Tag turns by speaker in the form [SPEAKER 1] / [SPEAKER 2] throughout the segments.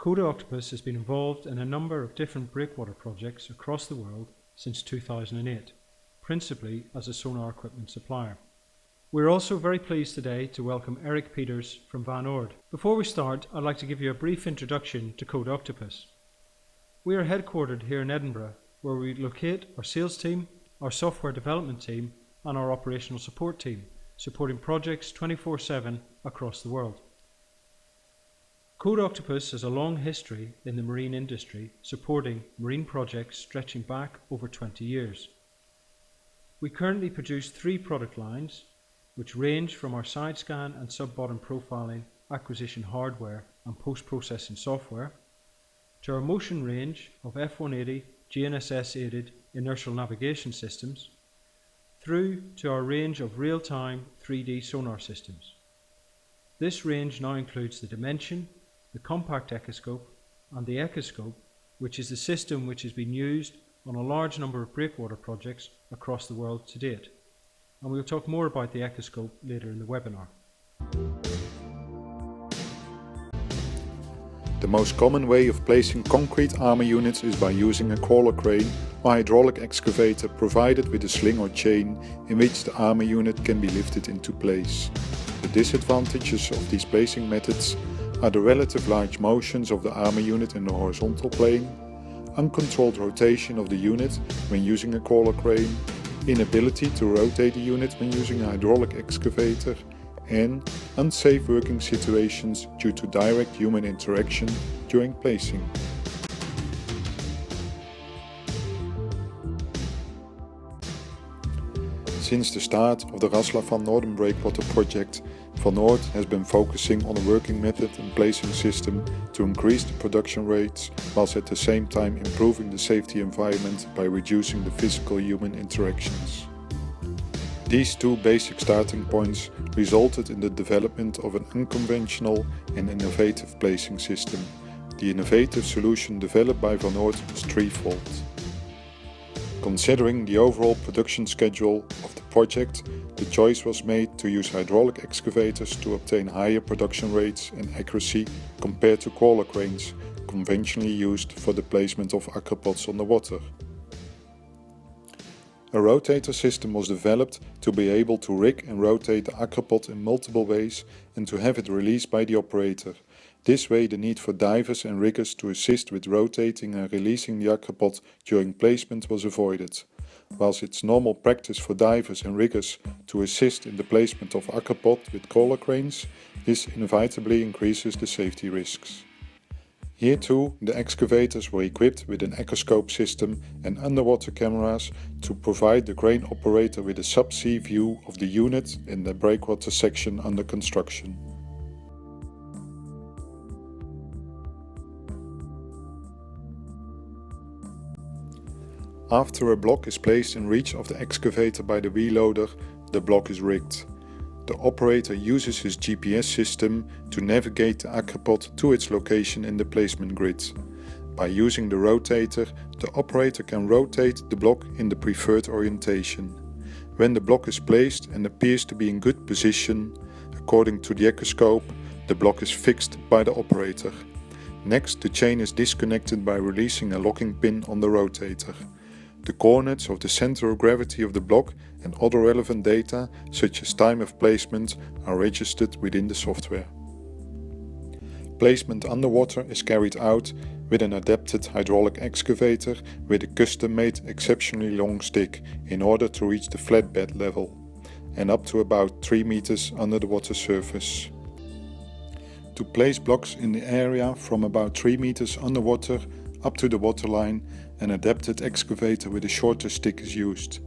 [SPEAKER 1] CODA Octopus has been involved in a number of different breakwater projects across the world since 2008, principally as a sonar equipment supplier. We're also very pleased today to welcome Eric Peters from Van Oord. Before we start, I'd like to give you a brief introduction to CODA Octopus. We are headquartered here in Edinburgh, where we locate our sales team, our software development team and our operational support team, supporting projects 24/7 across the world. CODA Octopus has a long history in the marine industry, supporting marine projects stretching back over 20 years. We currently produce 3 product lines, which range from our side scan and sub-bottom profiling, acquisition hardware and post-processing software, to our motion range of F180 GNSS-aided inertial navigation systems, through to our range of real-time 3D sonar systems. This range now includes the Dimension, the compact Echoscope and the Echoscope, which is the system which has been used on a large number of breakwater projects across the world to date. And we'll talk more about the Echoscope later in the webinar.
[SPEAKER 2] The most common way of placing concrete armor units is by using a crawler crane or hydraulic excavator provided with a sling or chain in which the armor unit can be lifted into place. The disadvantages of these placing methods are the relative large motions of the armor unit in the horizontal plane, uncontrolled rotation of the unit when using a crawler crane, inability to rotate the unit when using a hydraulic excavator, and unsafe working situations due to direct human interaction during placing. Since the start of the Rasla van Noorden breakwater project, Van Oord has been focusing on a working method and placing system to increase the production rates, whilst at the same time improving the safety environment by reducing the physical human interactions. These 2 basic starting points resulted in the development of an unconventional and innovative placing system. The innovative solution developed by Van Oord was threefold. Considering the overall production schedule of the project, the choice was made to use hydraulic excavators to obtain higher production rates and accuracy compared to crawler cranes, conventionally used for the placement of acropods on the water. A rotator system was developed to be able to rig and rotate the acropod in multiple ways and to have it released by the operator. This way the need for divers and riggers to assist with rotating and releasing the acropod during placement was avoided. Whilst it's normal practice for divers and riggers to assist in the placement of acropod with crawler cranes, this inevitably increases the safety risks. Here too, the excavators were equipped with an Echoscope system and underwater cameras to provide the crane operator with a subsea view of the unit in the breakwater section under construction. After a block is placed in reach of the excavator by the wheel loader, the block is rigged. The operator uses his GPS system to navigate the acropod to its location in the placement grid. By using the rotator, the operator can rotate the block in the preferred orientation. When the block is placed and appears to be in good position, according to the Echoscope, the block is fixed by the operator. Next, the chain is disconnected by releasing a locking pin on the rotator. The coordinates of the center of gravity of the block and other relevant data, such as time of placement, are registered within the software. Placement underwater is carried out with an adapted hydraulic excavator with a custom-made exceptionally long stick in order to reach the flatbed level and up to about 3 meters under the water surface. To place blocks in the area from about 3 meters underwater up to the waterline, an adapted excavator with a shorter stick is used.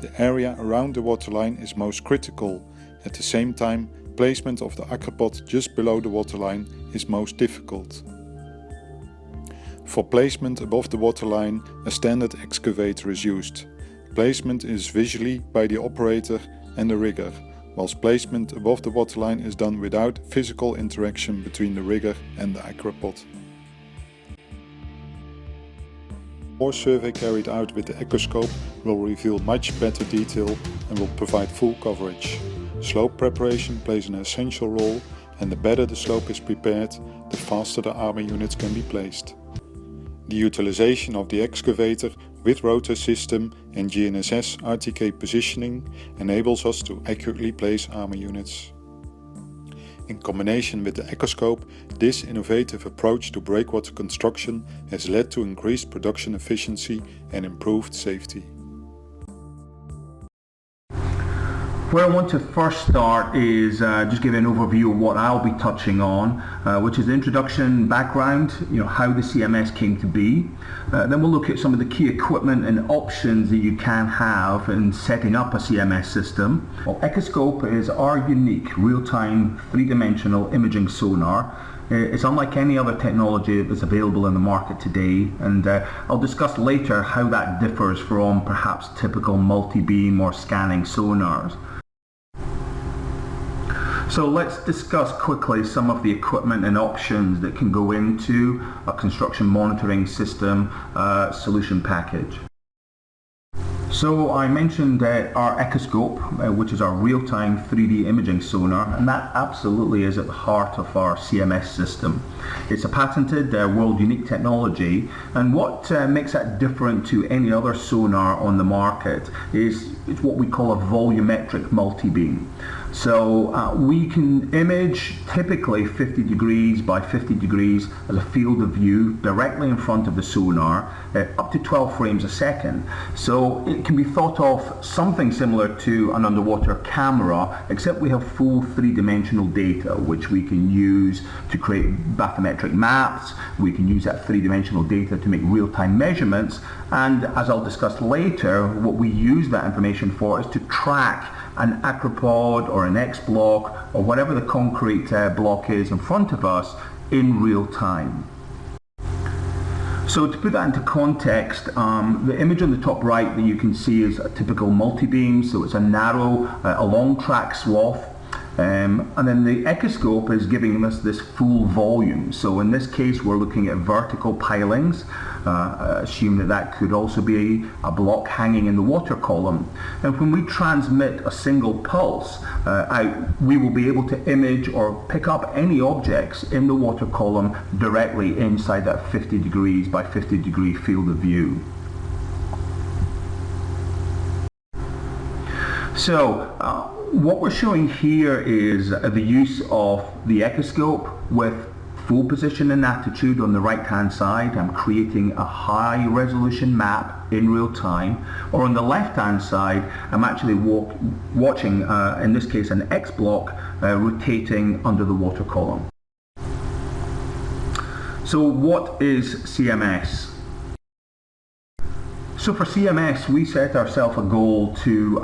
[SPEAKER 2] The area around the waterline is most critical. At the same time, placement of the acropod just below the waterline is most difficult. For placement above the waterline, a standard excavator is used. Placement is visually by the operator and the rigger, whilst placement above the waterline is done without physical interaction between the rigger and the acropod. More survey carried out with the Echoscope will reveal much better detail and will provide full coverage. Slope preparation plays an essential role and the better the slope is prepared, the faster the armor units can be placed. The utilization of the excavator with rotor system and GNSS RTK positioning enables us to accurately place armor units. In combination with the Echoscope, this innovative approach to breakwater construction has led to increased production efficiency and improved safety.
[SPEAKER 3] Where I want to first start is just give an overview of what I'll be touching on, which is the introduction, background, how the CMS came to be. Then we'll look at some of the key equipment and options that you can have in setting up a CMS system. Well, Echoscope is our unique real-time three-dimensional imaging sonar. It's unlike any other technology that's available in the market today, and I'll discuss later how that differs from perhaps typical multi-beam or scanning sonars. So let's discuss quickly some of the equipment and options that can go into a construction monitoring system solution package. So I mentioned our Echoscope, which is our real-time 3D imaging sonar, and that absolutely is at the heart of our CMS system. It's a patented world-unique technology, and what makes that different to any other sonar on the market is it's what we call a volumetric multi-beam. So we can image typically 50 degrees by 50 degrees as a field of view directly in front of the sonar, up to 12 frames a second. So it can be thought of something similar to an underwater camera, except we have full three-dimensional data which we can use to create bathymetric maps. We can use that three-dimensional data to make real-time measurements, and as I'll discuss later, what we use that information for is to track an acropod or an X block or whatever the concrete block is in front of us in real time. So to put that into context, the image on the top right that you can see is a typical multi-beam, so it's a narrow, a long track swath. And then the Echoscope is giving us this full volume. So in this case we're looking at vertical pilings. Assume that could also be a block hanging in the water column. And when we transmit a single pulse out, we will be able to image or pick up any objects in the water column directly inside that 50 degrees by 50 degree field of view. So what we're showing here is the use of the Echoscope with full position and attitude on the right hand side. I'm creating a high resolution map in real time, or on the left hand side I'm actually watching in this case an X block rotating under the water column. So what is CMS? So for CMS we set ourselves a goal to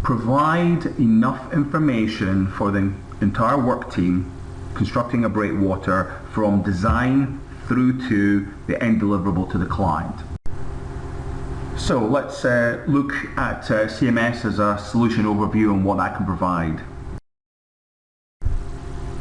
[SPEAKER 3] provide enough information for the entire work team constructing a breakwater from design through to the end deliverable to the client. So let's look at CMS as a solution overview and what that can provide.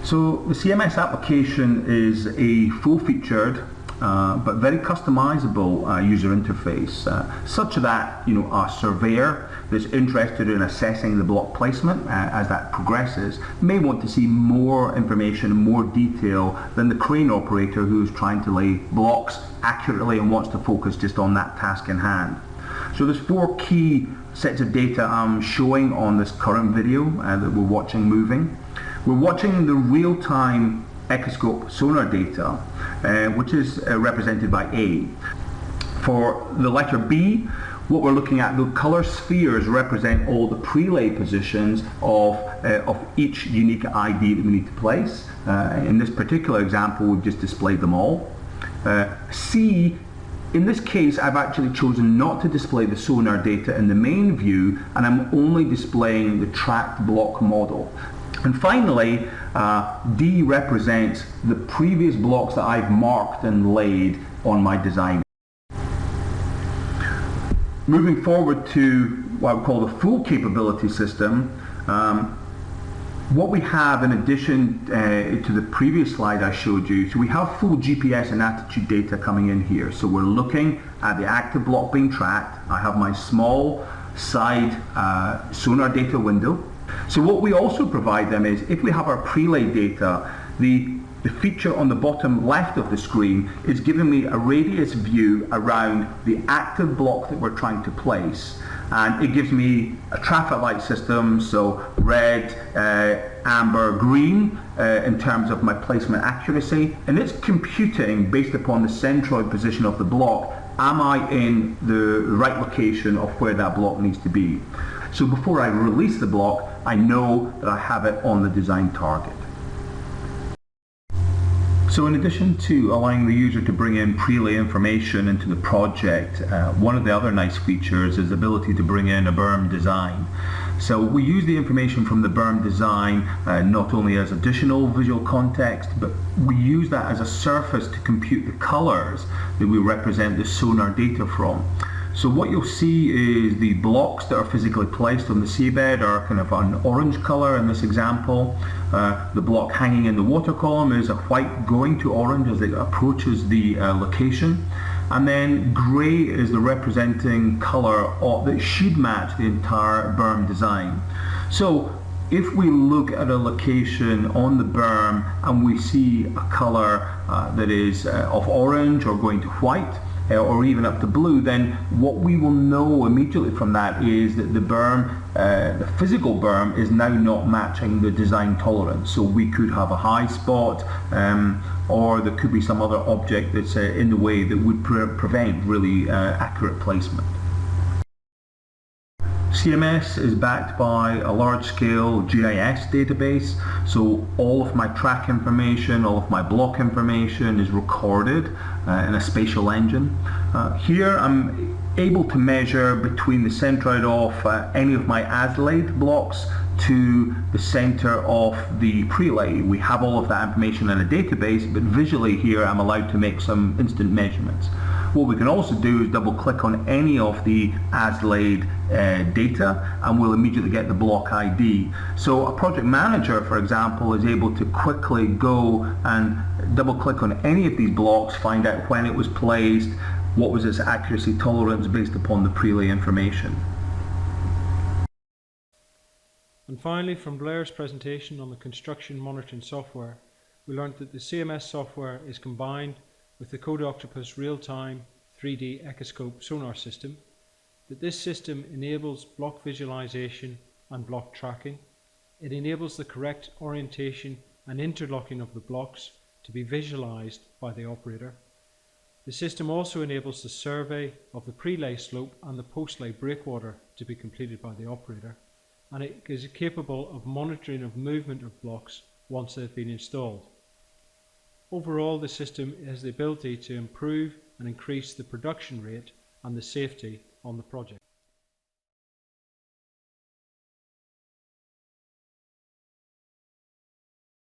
[SPEAKER 3] So the CMS application is a full-featured but very customizable user interface, such that a surveyor that's interested in assessing the block placement as that progresses may want to see more information, more detail than the crane operator who's trying to lay blocks accurately and wants to focus just on that task in hand. So there's four key sets of data I'm showing on this current video that we're watching moving. We're watching the real-time Echoscope sonar data, which is represented by A. For the letter B, what we're looking at, the color spheres represent all the prelay positions of each unique ID that we need to place. In this particular example, we've just displayed them all. C, in this case, I've actually chosen not to display the sonar data in the main view, and I'm only displaying the tracked block model. And finally, D represents the previous blocks that I've marked and laid on my design. Moving forward to what I call the full capability system, what we have in addition to the previous slide I showed you, so we have full GPS and attitude data coming in here. So we're looking at the active block being tracked. I have my small side sonar data window. So what we also provide them is, if we have our prelay data, the feature on the bottom left of the screen is giving me a radius view around the active block that we're trying to place. And it gives me a traffic light system, so red, amber, green in terms of my placement accuracy. And it's computing based upon the centroid position of the block. Am I in the right location of where that block needs to be? So before I release the block, I know that I have it on the design target. So in addition to allowing the user to bring in prelay information into the project, one of the other nice features is the ability to bring in a berm design. So we use the information from the berm design not only as additional visual context, but we use that as a surface to compute the colors that we represent the sonar data from. So what you'll see is the blocks that are physically placed on the seabed are kind of an orange color in this example. The block hanging in the water column is a white going to orange as it approaches the location. And then grey is the representing color that should match the entire berm design. So if we look at a location on the berm and we see a color that is of orange or going to white, or even up to blue, then what we will know immediately from that is that the berm, the physical berm, is now not matching the design tolerance. So we could have a high spot, or there could be some other object that's in the way that would prevent really accurate placement. CMS is backed by a large-scale GIS database, so all of my track information, all of my block information is recorded in a spatial engine. Here I'm able to measure between the centroid of any of my ASLAID blocks to the center of the prelay. We have all of that information in a database, but visually here I'm allowed to make some instant measurements. What we can also do is double click on any of the ASLAID data and we'll immediately get the block ID. So a project manager, for example, is able to quickly go and double click on any of these blocks, find out when it was placed, what was its accuracy tolerance based upon the prelay information.
[SPEAKER 1] And finally, from Blair's presentation on the construction monitoring software, we learned that the CMS software is combined with the CODA Octopus real-time 3D Echoscope sonar system, that this system enables block visualization and block tracking. It enables the correct orientation and interlocking of the blocks to be visualized by the operator. The system also enables the survey of the prelay slope and the post-lay breakwater to be completed by the operator, and it is capable of monitoring of movement of blocks once they've been installed. Overall, the system has the ability to improve and increase the production rate and the safety on the project.